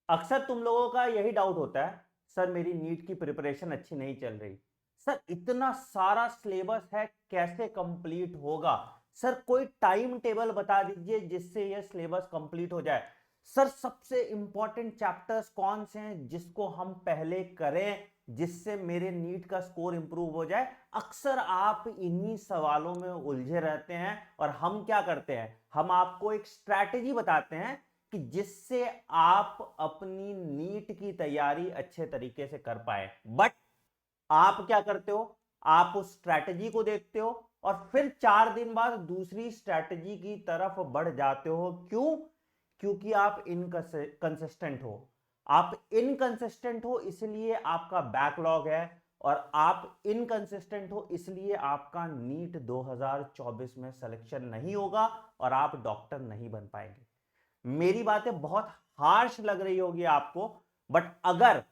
अक्सर तुम लोगों का यही डाउट होता है, सर मेरी नीट की प्रिपरेशन अच्छी नहीं चल रही, सर इतना सारा सिलेबस है कैसे कंप्लीट होगा, सर कोई टाइम टेबल बता दीजिए जिससे यह सिलेबस कंप्लीट हो जाए, सर सबसे इंपॉर्टेंट चैप्टर्स कौन से हैं जिसको हम पहले करें जिससे मेरे नीट का स्कोर इंप्रूव हो जाए। अक्सर आप इन्हीं सवालों में उलझे रहते हैं और हम क्या करते हैं, हम आपको एक स्ट्रैटेजी बताते हैं कि जिससे आप अपनी नीट की तैयारी अच्छे तरीके से कर पाए। बट आप क्या करते हो, आप उस स्ट्रैटेजी को देखते हो और फिर 4 दिन बाद दूसरी स्ट्रैटेजी की तरफ बढ़ जाते हो। क्यों? क्योंकि आप इनकंसिस्टेंट हो। आप इनकंसिस्टेंट हो इसलिए आपका बैकलॉग है, और आप इनकंसिस्टेंट हो इसलिए आपका नीट 2024 में सिलेक्शन नहीं होगा और आप डॉक्टर नहीं बन पाएंगे। मेरी बातें बहुत हार्श लग रही होगी आपको, बट अगर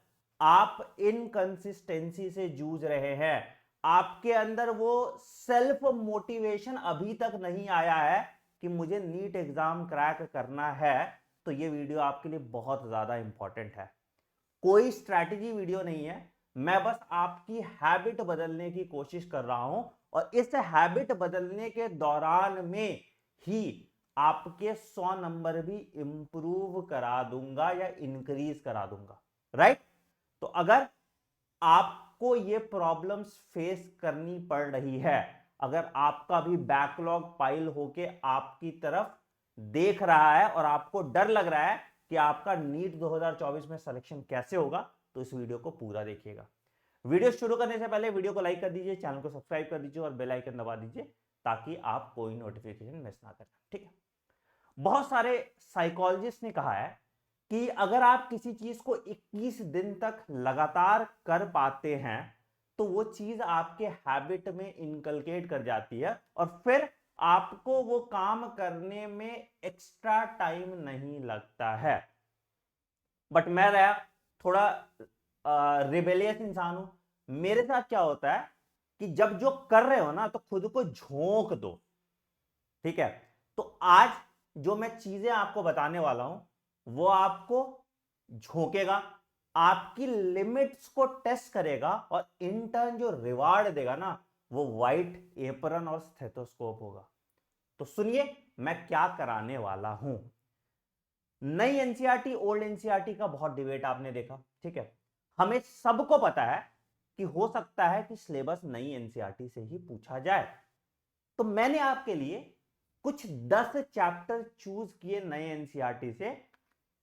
आप इनकंसिस्टेंसी से जूझ रहे हैं, आपके अंदर वो सेल्फ मोटिवेशन अभी तक नहीं आया है कि मुझे नीट एग्जाम क्रैक करना है, तो ये वीडियो आपके लिए बहुत ज्यादा इंपॉर्टेंट है। कोई स्ट्रैटेजी वीडियो नहीं है, मैं बस आपकी हैबिट बदलने की कोशिश कर रहा हूं, और इस हैबिट बदलने के दौरान में ही आपके 100 नंबर भी इंप्रूव करा दूंगा या इंक्रीज करा दूंगा। राइट? तो अगर आपको ये प्रॉब्लम्स फेस करनी पड़ रही है, अगर आपका भी बैकलॉग पाइल होके आपकी तरफ देख रहा है और आपको डर लग रहा है कि आपका नीट 2024 में सिलेक्शन कैसे होगा, तो इस वीडियो को पूरा देखिएगा। वीडियो शुरू करने से पहले वीडियो को लाइक कर दीजिए, चैनल को सब्सक्राइब कर दीजिए और बेल आइकन दबा दीजिए ताकि आप कोई नोटिफिकेशन मिस ना करें। ठीक है? बहुत सारे साइकोलॉजिस्ट ने कहा है कि अगर आप किसी चीज को 21 दिन तक लगातार कर पाते हैं तो वो चीज आपके हैबिट में इनकलकेट कर जाती है और फिर आपको वो काम करने में एक्स्ट्रा टाइम नहीं लगता है। बट मैं रहा थोड़ा रिबेलियस इंसान हूं। मेरे साथ क्या होता है कि जब जो कर रहे हो ना तो खुद को झोंक दो। ठीक है? तो आज जो मैं चीजें आपको बताने वाला हूं वो आपको झोंकेगा, आपकी लिमिट्स को टेस्ट करेगा और इंटर्न जो रिवार्ड देगा ना वो व्हाइट एप्रन और स्टेथोस्कोप होगा। तो सुनिए मैं क्या कराने वाला हूं। नई एनसीईआरटी ओल्ड एनसीईआरटी का बहुत डिबेट आपने देखा। ठीक है? हमें सबको पता है कि हो सकता है कि सिलेबस नई एनसीईआरटी से ही पूछा जाए। तो मैंने आपके लिए कुछ 10 चैप्टर चूज किए नए एनसीईआरटी से,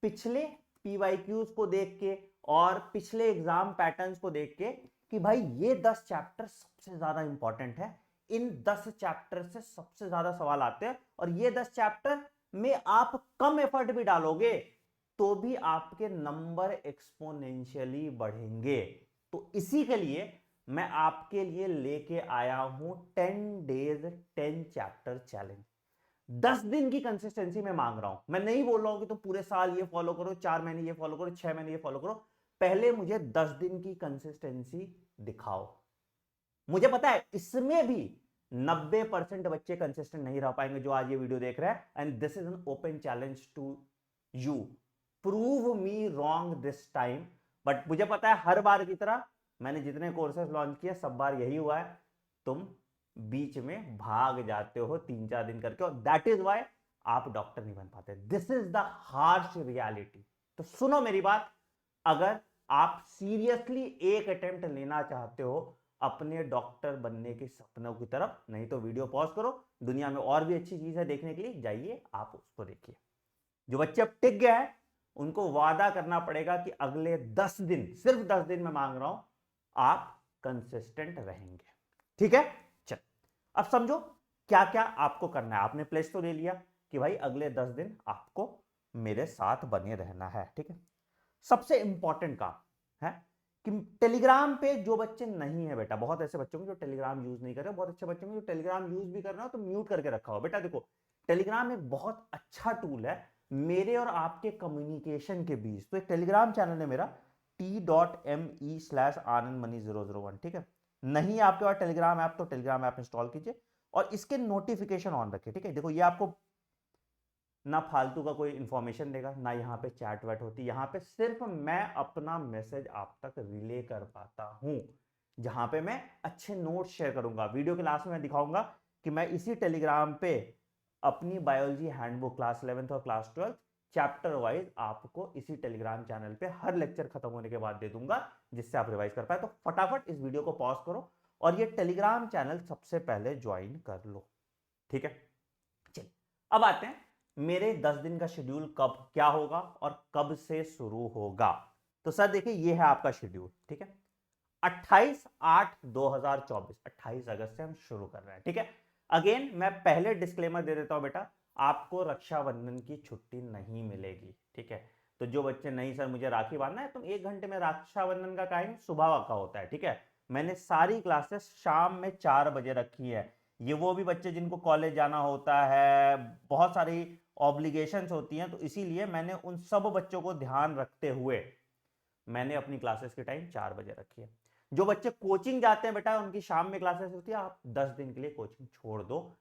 पिछले पीवाईक्यूज को देख के और पिछले एग्जाम पैटर्न्स को देख के कि भाई ये 10 चैप्टर सबसे ज्यादा इंपॉर्टेंट है, इन 10 चैप्टर से सबसे ज्यादा सवाल आते हैं और ये 10 चैप्टर में आप कम एफर्ट भी डालोगे तो भी आपके नंबर एक्सपोनेंशियली बढ़ेंगे। तो इसी के लिए मैं आपके लिए लेके आया हूं 10 डेज 10 चैप्टर चैलेंज। 10 दिन की कंसिस्टेंसी में मांग रहा हूं। मैं नहीं बोल रहा हूं कि तुम पूरे साल ये फॉलो करो, 4 महीने ये फॉलो करो, 6 महीने ये फॉलो करो। पहले मुझे 10 दिन की कंसिस्टेंसी दिखाओ। मुझे पता है इसमें भी 90% बच्चे कंसिस्टेंट नहीं रह पाएंगे जो आज ये वीडियो देख रहे हैं, and this is an open challenge to you. Prove me wrong this time. But मुझे पता है हर बार की तरह मैंने जितने कोर्सेज लॉन्च किए सब बार यही हुआ है, तुम बीच में भाग जाते हो 3-4 दिन करके, और दैट इज वाई आप डॉक्टर नहीं बन पाते। This is the harsh reality. तो सुनो मेरी बात, अगर आप सीरियसली एक अटेम्प्ट लेना चाहते हो अपने डॉक्टर बनने के सपनों की तरफ, नहीं तो वीडियो पॉज करो, दुनिया में और भी अच्छी चीज है देखने के लिए, जाइए आप उसको देखिए। जो बच्चे अब टिक गए हैं उनको वादा करना पड़ेगा कि अगले 10 दिन, सिर्फ 10 दिन में मांग रहा हूं, आप कंसिस्टेंट रहेंगे। ठीक है? चल अब समझो क्या क्या आपको करना है। आपने प्लेस तो ले लिया कि भाई अगले 10 दिन आपको मेरे साथ बने रहना है। ठीक है? सबसे इंपॉर्टेंट काम है कि टेलीग्राम पे जो बच्चे नहीं है बेटा, बहुत ऐसे बच्चों को जो टेलीग्राम यूज नहीं कर रहे, बहुत अच्छे बच्चों को जो टेलीग्राम यूज भी कर रहे हो तो म्यूट करके रखा हो। बेटा देखो, टेलीग्राम एक बहुत अच्छा टूल है मेरे और आपके कम्युनिकेशन के बीच। तो एक टेलीग्राम चैनल है मेरा, t.me/anandmani001। ठीक है? नहीं आपके पास टेलीग्राम ऐप तो टेलीग्राम ऐप इंस्टॉल कीजिए और इसके नोटिफिकेशन ऑन रखिए। ठीक है? देखो ये आपको ना फालतू का कोई इंफॉर्मेशन देगा, ना यहाँ पे चैट वैट होती, यहाँ पे सिर्फ मैं अपना मैसेज आप तक रिले कर पाता हूँ, जहां पे मैं अच्छे नोट्स शेयर करूंगा। वीडियो के लास्ट में मैं दिखाऊंगा कि मैं इसी टेलीग्राम पे अपनी बायोलॉजी हैंडबुक क्लास 11th और क्लास 12 चैप्टर वाइज आपको इसी टेलीग्राम चैनल पे हर लेक्चर खत्म होने के बाद दे दूंगा, जिससे आप रिवाइज कर पाए। तो फटाफट इस वीडियो को पॉज करो और ये टेलीग्राम चैनल सबसे पहले ज्वाइन कर लो, ठीक है। चलिए अब आते हैं मेरे 10 दिन का शेड्यूल कब क्या होगा और कब से शुरू होगा। तो सर देखिए ये है आपका शेड्यूल, ठीक है। 28/8/2024 28 अगस्त से हम शुरू कर रहे हैं, ठीक है। अगेन मैं पहले डिस्क्लेमर दे देता हूं बेटा, आपको रक्षाबंधन की छुट्टी नहीं मिलेगी, ठीक है। तो जो बच्चे नहीं सर मुझे राखी बांधना है, तुम 1 घंटे में रक्षाबंधन का टाइम सुबह का होता है, ठीक है। मैंने सारी क्लासेस शाम में 4 बजे रखी है। ये वो भी बच्चे जिनको कॉलेज जाना होता है, बहुत सारी ऑब्लिगेशंस होती हैं, तो इसीलिए मैंने उन सब बच्चों को ध्यान रखते हुए मैंने अपनी क्लासेस की टाइम 4 बजे रखी है। जो बच्चे कोचिंग जाते हैं बेटा, उनकी शाम में क्लासेस होती है, आप 10 दिन के लिए कोचिंग छोड़ दो।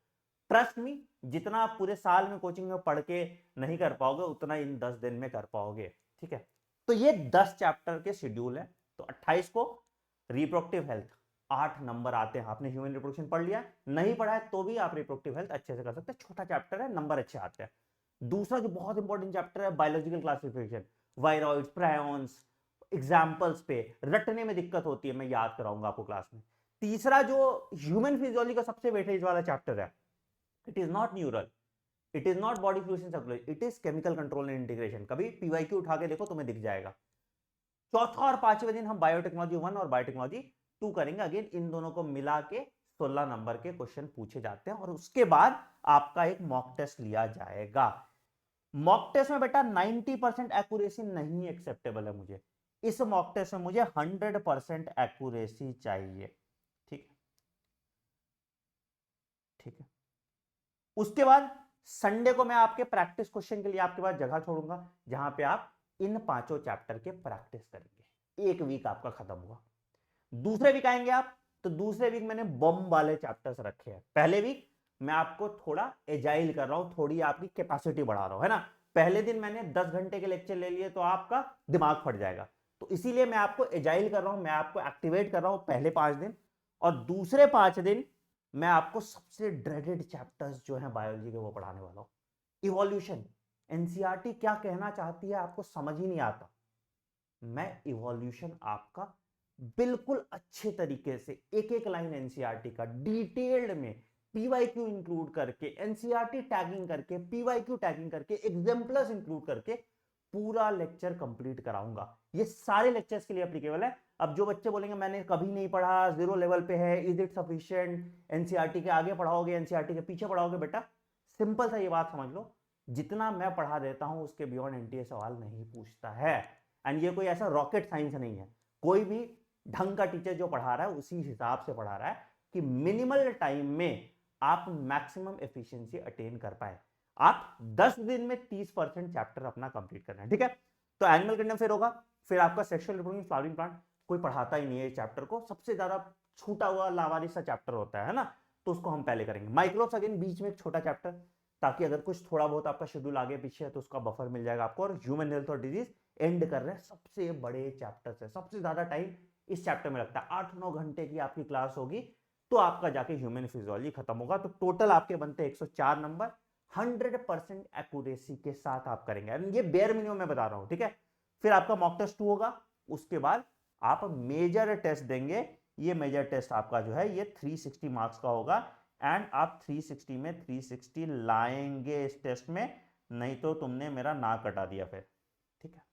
ट्रस्ट मी, जितना आप पूरे साल में कोचिंग में पढ़ के नहीं कर पाओगे, उतना इन 10 दिन में कर पाओगे, ठीक है। तो ये 10 चैप्टर के शेड्यूल है। तो 28 को रिप्रोडक्टिव हेल्थ 8 नंबर आते हैं। आपने ह्यूमन रिप्रोडक्शन पढ़ लिया, नहीं पढ़ा है तो भी आप रिप्रोडक्टिव हेल्थ अच्छे से कर सकते हैं, छोटा चैप्टर है, नंबर अच्छे आते हैं। दूसरा जो बहुत इंपॉर्टेंट चैप्टर है biological classification, viroids, prions, examples पे रटने में दिक्कत होती है, मैं याद कराऊंगा आपको क्लास में। तीसरा जो ह्यूमन फिजियोलॉजी का सबसे वेटेज वाला चैप्टर है, it is not neural, it is not body fluids and circulation, it is chemical control and integration. कभी पीवाईक्यू उठा के देखो तुम्हें दिख जाएगा। चौथा और पांचवें दिन हम बायोटेक्नोलॉजी 1 और बायोटेक्नोलॉजी 2 करेंगे। अगेन इन दोनों को मिला के 16 नंबर के क्वेश्चन पूछे जाते हैं और उसके बाद आपका एक मॉक टेस्ट लिया जाएगा। मॉक टेस्ट में बेटा 90% एक्यूरेसी नहीं एक्सेप्टेबल है मुझे। इस मॉक टेस्ट में मुझे 100% एक्यूरेसी चाहिए, ठीक है, ठीक है। उसके बाद संडे को मैं आपके प्रैक्टिस क्वेश्चन के लिए आपके पास जगह छोड़ूंगा, जहां पे आप इन 5 चैप्टर के प्रैक्टिस करेंगे। एक वीक आपका खत्म हुआ। दूसरे वीक आएंगे आप, तो दूसरे वीक मैंने बम वाले चैप्टर्स रखे हैं। पहले वीक मैं आपको थोड़ा एजाइल कर रहा हूं, थोड़ी आपकी कैपेसिटी बढ़ा रहा हूं, है ना। पहले दिन मैंने 10 घंटे के लेक्चर ले लिए तो आपका दिमाग फट जाएगा, तो इसीलिए मैं आपको एजाइल कर रहा हूं, मैं आपको एक्टिवेट कर रहा हूं पहले 5 दिन। और दूसरे 5 दिन मैं आपको सबसे ड्रेडेड चैप्टर्स जो हैं बायोलॉजी के वो पढ़ाने वाला हूं। इवोल्यूशन, एनसीईआरटी क्या कहना चाहती है आपको समझ ही नहीं आता। मैं इवोल्यूशन आपका बिल्कुल अच्छे तरीके से एक एक लाइन एनसीईआरटी का डिटेल्ड में पीवाईक्यू इंक्लूड करके, एनसीईआरटी टैगिंग करके, पीवाईक्यू टैगिंग करके, एग्जाम्पल्स इंक्लूड करके पूरा लेक्चर कंप्लीट कराऊंगा। ये सारे लेक्चर्स के लिए एप्लीकेबल है। अब जो बच्चे बोलेंगे मैंने कभी नहीं पढ़ा, जीरो लेवल पे है, इज इट सफिशिएंट, एनसीईआरटी के आगे पढ़ाओगे, एनसीईआरटी के पीछे पढ़ाओगे, बेटा सिंपल सा ये बात समझ लो, जितना मैं पढ़ा देता हूं उसके बियॉन्ड एनटीए सवाल नहीं पूछता है। एंड ये कोई ऐसा रॉकेट साइंस नहीं है, कोई भी ढंग का टीचर जो पढ़ा रहा है उसी हिसाब से पढ़ा रहा है कि मिनिमल टाइम में आप मैक्सिमम एफिशिएंसी अटेन कर पाए। आप 10 दिन में 30% चैप्टर अपना कंप्लीट करना है, ठीक है। तो एनिमल किंगडम फिर होगा, फिर आपका सेक्सुअल रिप्रोडक्शन, फ्लावरिंग प्लांट, कोई पढ़ाता ही नहीं है चैप्टर को, सबसे ज्यादा छूटा हुआ लावारिस सा चैप्टर होता है ना, तो उसको हम पहले करेंगे। माइक्रोब्स अगेन बीच में एक छोटा चैप्टर, ताकि अगर कुछ थोड़ा बहुत आपका शेड्यूल आगे पीछे है तो उसका बफर मिल जाएगा आपको। और ह्यूमन हेल्थ और डिजीज एंड कर रहे हैं, सबसे बड़े चैप्टर है, सबसे ज्यादा टाइम इस चैप्टर में लगता है, 8-9 घंटे की आपकी क्लास होगी, तो आपका जाके ह्यूमन फिजियोलॉजी खत्म होगा। तो टोटल आपके बनते 104 नंबर, 100% एक्यूरेसी के साथ आप करेंगे, ये बेयर मिनिमम मैं बता रहा हूं, ठीक है। फिर आपका मॉक टेस्ट 2 होगा, उसके बाद आप मेजर टेस्ट देंगे। ये मेजर टेस्ट आपका जो है ये 360 मार्क्स का होगा, एंड आप 360 में 360 लाएंगे इस टेस्ट में, नहीं तो तुमने मेरा नाक कटा दिया फिर, ठीक है।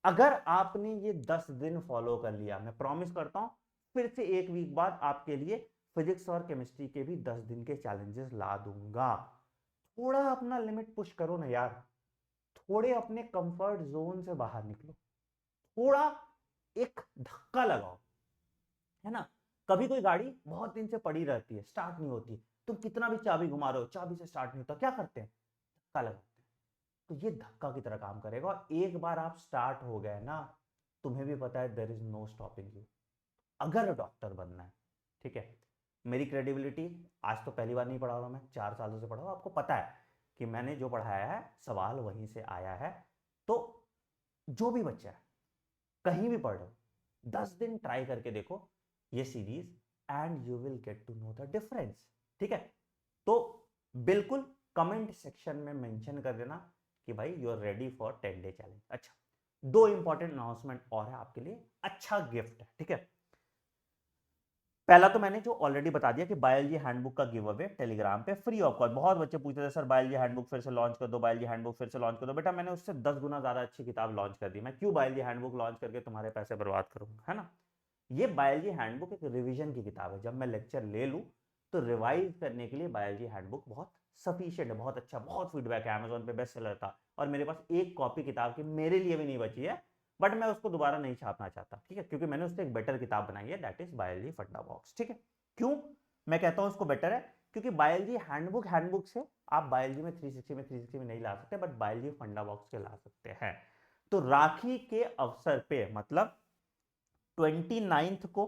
अगर आपने ये 10 दिन फॉलो कर लिया, मैं प्रॉमिस करता हूं फिर से एक वीक बाद आपके लिए फिजिक्स और केमिस्ट्री के भी 10 दिन के चैलेंजेस ला दूंगा। थोड़ा अपना लिमिट पुश करो ना यार, थोड़े अपने कंफर्ट जोन से बाहर निकलो, थोड़ा एक धक्का लगाओ, है ना। कभी कोई गाड़ी बहुत दिन से पड़ी रहती है, स्टार्ट नहीं होती, तुम कितना भी चाबी घुमा रहे हो, चाबी से स्टार्ट नहीं होता, क्या करते हैं, धक्का लगाते हैं। तो ये धक्का की तरह काम करेगा, और एक बार आप स्टार्ट हो गए ना, तुम्हें भी पता है there is no stopping you, अगर डॉक्टर बनना है, ठीक है। मेरी क्रेडिबिलिटी आज तो पहली बार नहीं पढ़ा रहा, मैं 4 सालों से पढ़ा हूं, आपको पता है कि मैंने जो पढ़ाया है सवाल वहीं से आया है। तो जो भी बच्चा है कहीं भी पढ़ रहे हो 10 दिन ट्राई करके देखो ये series and you will get to know the difference. ठीक है, तो बिल्कुल कमेंट सेक्शन में मेंशन कर देना कि भाई you are ready for 10 day challenge. अच्छा, दो इंपॉर्टेंट अनाउंसमेंट और है आपके लिए, अच्छा गिफ्ट है। ठीक है, पहला तो मैंने जो ऑलरेडी बता दिया कि बायोलॉजी हैंडबुक का गिव अवे टेलीग्राम पे फ्री ऑफ कॉस्ट। बहुत बच्चे पूछते थे सर बायोलॉजी हैंडबुक फिर से लॉन्च कर दो, बायोलॉजी हैंडबुक फिर से लॉन्च कर दो। बेटा मैंने उससे 10 गुना ज्यादा अच्छी किताब लॉन्च कर दी, मैं क्यों बायोलॉजी हैंडबुक लॉन्च करके तुम्हारे पैसे बर्बाद करूंगा, है ना। ये बायोलॉजी हैंडबुक एक रिवीजन की किताब है, जब मैं लेक्चर ले लूँ तो रिवाइज करने के लिए बायोलॉजी हैंडबुक बहुत सफिशिएंट है, बहुत अच्छा, बहुत फीडबैक है। अमेजोन पे बेस्ट सेलर था और मेरे पास एक कॉपी किताब की मेरे लिए भी नहीं बची है, बट मैं उसको दोबारा नहीं छापना चाहता। ठीक है, क्योंकि मैंने उससे एक बेटर किताब बनाई है, दैट इज बायोलॉजी फंडा बॉक्स। ठीक है, क्यों मैं कहता हूं उसको बेटर है, क्योंकि बायोलॉजी हैंडबुक से आप बायोलॉजी में 360 में नहीं ला सकते, बट बायोलॉजी फंडा बॉक्स के ला सकते हैं। तो राखी के अवसर पे मतलब 29 को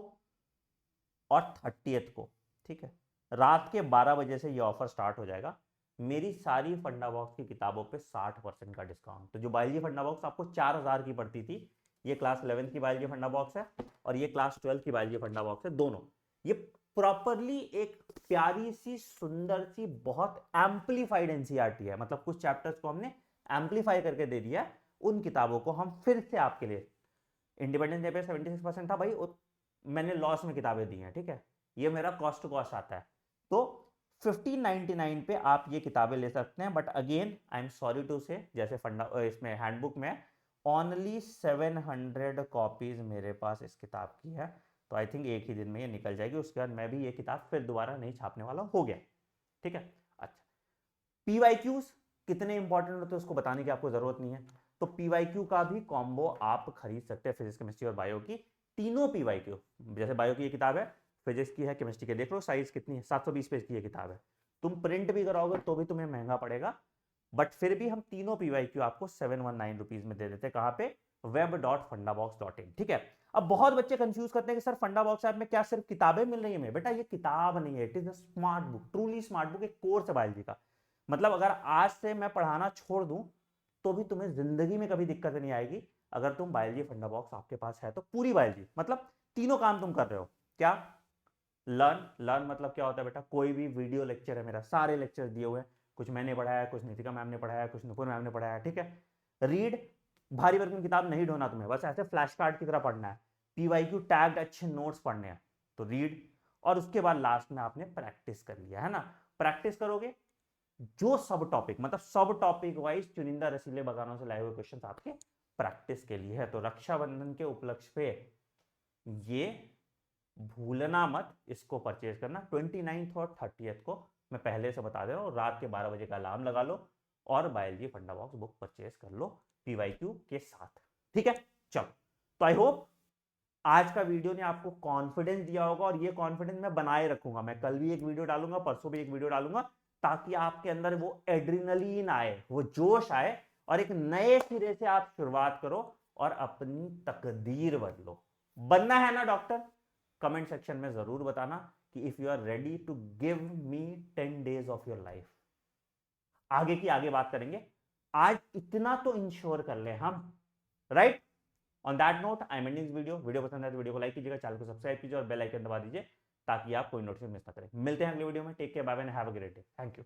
और 30 को, ठीक है, रात के 12 बजे से ये ऑफर स्टार्ट हो जाएगा। मेरी सारी फंडा बॉक्स की किताबों पे 60% का डिस्काउंट। तो जो बायोलॉजी फंडा बॉक्स आपको 4000 की पड़ती थी, ये क्लास 11 की बायोलॉजी फंडा बॉक्स है और ये क्लास 12 की बायोलॉजी फंडा बॉक्स है, दोनों ये प्रॉपरली एक प्यारी सी सुंदर सी बहुत एम्पलीफाइड एनसीईआरटी है। मतलब कुछ चैप्टर्स को हमने एम्पलीफाई करके दे दिया, उन किताबों को हम फिर से आपके लिए, इंडिपेंडेंस डे पे 76% था भाई, मैंने लॉस में किताबें दी हैं। ठीक है, ये मेरा कॉस्ट टू कॉस्ट आता है। तो 1599 पे आप ये किताबें ले सकते हैं, but again I am sorry to say, जैसे फंडा इसमें हैंडबुक में ओनली 700 कॉपीज मेरे पास इस किताब की है। तो आई थिंक एक ही दिन में ये निकल जाएगी, उसके बाद मैं भी ये किताब फिर दोबारा नहीं छापने वाला हो गया। ठीक है, अच्छा, पीवाईक्यूज कितने इंपॉर्टेंट होते हैं उसको बताने की आपको जरूरत नहीं है। तो पीवाईक्यू का भी कॉम्बो आप खरीद सकते हैं, फिजिक्स केमिस्ट्री और बायो की तीनों पीवाईक्यू। जैसे बायो की ये किताब है, फिजिक्स की है, केमिस्ट्री की देख लो साइज कितनी है, 720 पेज की ये किताब है। तुम प्रिंट भी कराओगे तो भी तुम्हें महंगा पड़ेगा, बट फिर भी हम तीनों पीवाईक्यू आपको 719 रुपीज में दे देते हैं। कहां पे? web.fundabox.in। ठीक है, अब बहुत बच्चे कंफ्यूज करते हैं कि सर फंडा बॉक्स ऐप में क्या सिर्फ किताबें मिल रही है? बेटा ये किताब नहीं है, it is a smart book, truly smart book, एक कोर्स है बायोलॉजी का। मतलब अगर आज से मैं पढ़ाना छोड़ दूं तो भी तुम्हें जिंदगी में कभी दिक्कत नहीं आएगी, अगर तुम बायोलॉजी फंडा बॉक्स आपके पास है तो। पूरी बायोलॉजी मतलब तीनों काम तुम कर रहे हो। क्या? लर्न मतलब क्या होता है बेटा? कोई भी वीडियो लेक्चर है मेरा, सारे लेक्चर दिए हुए हैं, कुछ मैंने पढ़ाया, कुछ नितिका मैम ने पढ़ाया, कुछ नुपुर मैम ने पढ़ाया। ठीक है, रीड, भारी भरकम किताब नहीं ढोना तुम्हें, बस ऐसे फ्लैश कार्ड की तरह पढ़ना है। पीवाईक्यू टैग्ड अच्छे नोट्स पढ़ने हैं, तो रीड। और उसके बाद लास्ट में आपने प्रैक्टिस कर लिया है ना। प्रैक्टिस करोगे, जो सब टॉपिक मतलब सब टॉपिक वाइज चुनिंदा रसीले बगानों से लाए हुए क्वेश्चन आपके प्रैक्टिस के लिए है। तो रक्षाबंधन के उपलक्ष्य पे ये भूलना मत, इसको परचेज करना। 29 और 30 को मैं पहले से बता दे रहा हूँ, रात के 12 बजे का अलार्म लगा लो और बायोलॉजी फंडा बॉक्स बुक परचेज कर लो पीवाईक्यू के साथ। ठीक है, चलो, तो आई होप आज का वीडियो ने आपको कॉन्फिडेंस दिया होगा, और ये कॉन्फिडेंस मैं बनाए रखूंगा। मैं कल भी एक वीडियो डालूंगा, परसों भी एक वीडियो डालूंगा, ताकि आपके अंदर वो एड्रिनलीन आए, वो जोश आए, और एक नए सिरे से आप शुरुआत करो और अपनी तकदीर बदलो। बनना है ना डॉक्टर? कमेंट सेक्शन में जरूर बताना कि if you are ready to give me 10 days of your life. आगे की आगे बात करेंगे, आज इतना तो इंश्योर कर ले हम, right? On that note I am ending video. Video पसंद है तो वीडियो को लाइक कीजिएगा, चैनल को सब्सक्राइब कीजिए और बेल आइकन दबा दीजिए ताकि आप कोई नोटिफिकेशन मिस ना करें। मिलते हैं अगले वीडियो में। Take care, bye bye, have a great day. Thank you.